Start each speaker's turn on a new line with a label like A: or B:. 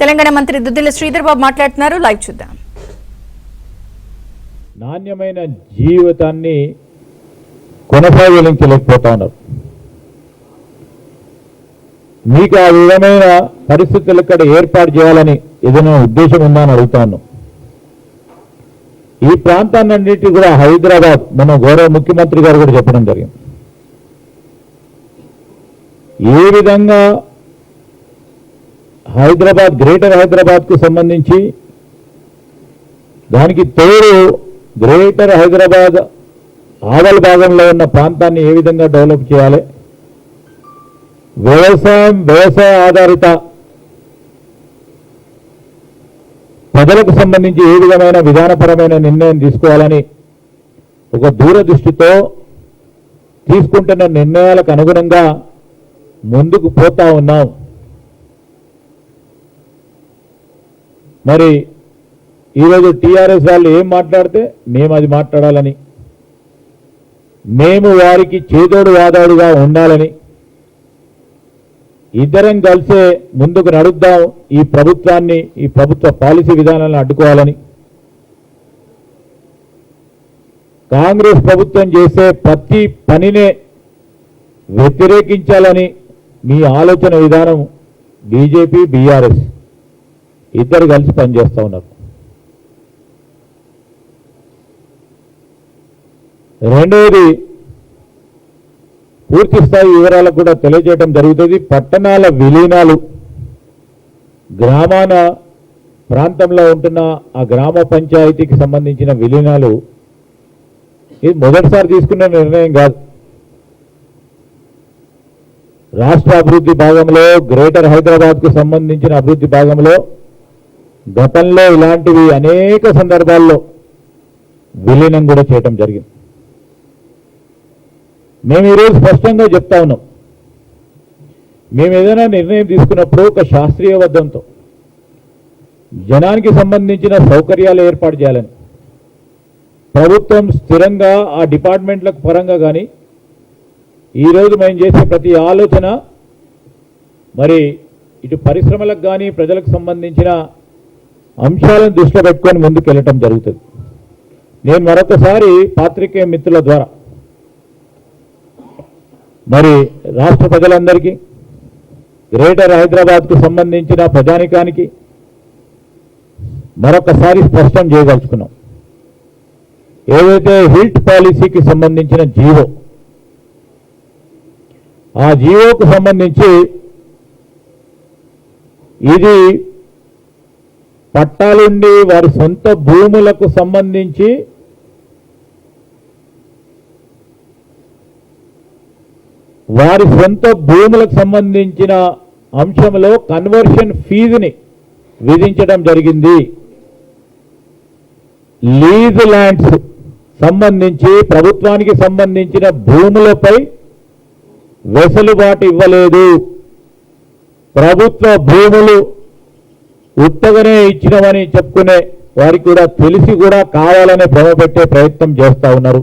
A: తెలంగాణ మంత్రి దుద్దిల శ్రీధర్ బాబు మాట్లాడుతున్నారు. లైవ్ చూద్దాం.
B: నాణ్యమైన జీవితాన్ని కొనసాగించలేకపోతా ఉన్నారు. మీకు ఆ విధమైన పరిస్థితులు ఇక్కడ ఏర్పాటు చేయాలని ఏదైనా ఉద్దేశం ఉందా అని అడుగుతాను. ఈ ప్రాంతాన్నింటినీ కూడా హైదరాబాద్ మన గౌరవ ముఖ్యమంత్రి గారు కూడా చెప్పడం జరిగింది. ఏ విధంగా హైదరాబాద్ గ్రేటర్ హైదరాబాద్కు సంబంధించి దానికి తోడు గ్రేటర్ హైదరాబాద్ ఆవల భాగంలో ఉన్న ప్రాంతాన్ని ఏ విధంగా డెవలప్ చేయాలి, వ్యవసాయ ఆధారిత ప్రజలకు సంబంధించి ఏ విధమైన విధానపరమైన నిర్ణయం తీసుకోవాలని ఒక దూరదృష్టితో తీసుకుంటున్న నిర్ణయాలకు అనుగుణంగా ముందుకు పోతా ఉన్నాం. మరి ఈరోజు టీఆర్ఎస్ వాళ్ళు ఏం మాట్లాడితే మేము అది మాట్లాడాలని, మేము వారికి చేదోడు వాదాడుగా ఉండాలని, ఇద్దరం కలిసే ముందుకు నడుద్దాం, ఈ ప్రభుత్వాన్ని ఈ ప్రభుత్వ పాలసీ విధానాలను అడ్డుకోవాలని, కాంగ్రెస్ ప్రభుత్వం చేసే ప్రతి పనినే వ్యతిరేకించాలని మీ ఆలోచన విధానం బీజేపీ బీఆర్ఎస్ ఇద్దరు కలిసి పనిచేస్తూ ఉన్నారు. రెండవది, పూర్తి స్థాయి వివరాలకు కూడా తెలియజేయడం జరుగుతుంది. పట్టణాల విలీనాలు, గ్రామాల ప్రాంతంలో ఉంటున్న ఆ గ్రామ పంచాయతీకి సంబంధించిన విలీనాలు ఇది మొదటిసారి తీసుకున్న నిర్ణయం కాదు. రాష్ట్ర అభివృద్ధి భాగంలో గ్రేటర్ హైదరాబాద్కు సంబంధించిన అభివృద్ధి భాగంలో గతంలో ఇలాంటివి అనేక సందర్భాల్లో విలీనం కూడా చేయటం జరిగింది. మేము ఈరోజు స్పష్టంగా చెప్తా ఉన్నాం, మేము ఏదైనా నిర్ణయం తీసుకున్నప్పుడు ఒక శాస్త్రీయబద్ధంతో జనానికి సంబంధించిన సౌకర్యాలు ఏర్పాటు చేయాలని, ప్రభుత్వం స్థిరంగా ఆ డిపార్ట్మెంట్లకు పరంగా కానీ ఈరోజు మేము చేసే ప్రతి ఆలోచన మరి ఇటు పరిశ్రమలకు కానీ ప్రజలకు సంబంధించిన అంశాలను దృష్టిలో పెట్టుకొని ముందుకు వెళ్ళటం జరుగుతుంది. నేను మరొకసారి పాత్రికేయ మిత్రుల ద్వారా మరి రాష్ట్ర ప్రజలందరికీ, గ్రేటర్ హైదరాబాద్కు సంబంధించిన ప్రజానికానికి మరొకసారి స్పష్టం చేయదలుచుకున్నాం. ఏదైతే హిల్ట్ పాలసీకి సంబంధించిన జీవో, ఆ జీవోకు సంబంధించి ఇది పట్టాలుండి వారి సొంత భూములకు సంబంధించి వారి సొంత భూములకు సంబంధించిన అంశంలో కన్వర్షన్ ఫీజుని విధించడం జరిగింది. లీజ్ ల్యాండ్స్ సంబంధించి ప్రభుత్వానికి సంబంధించిన భూములపై వెసులుబాటు ఇవ్వలేదు. ప్రభుత్వ భూములు ఉత్తగానే ఇచ్చినవని చెప్పుకునే వారికి కూడా తెలిసి కూడా కావాలనే భ్రమ పెట్టే ప్రయత్నం చేస్తూ ఉన్నారు.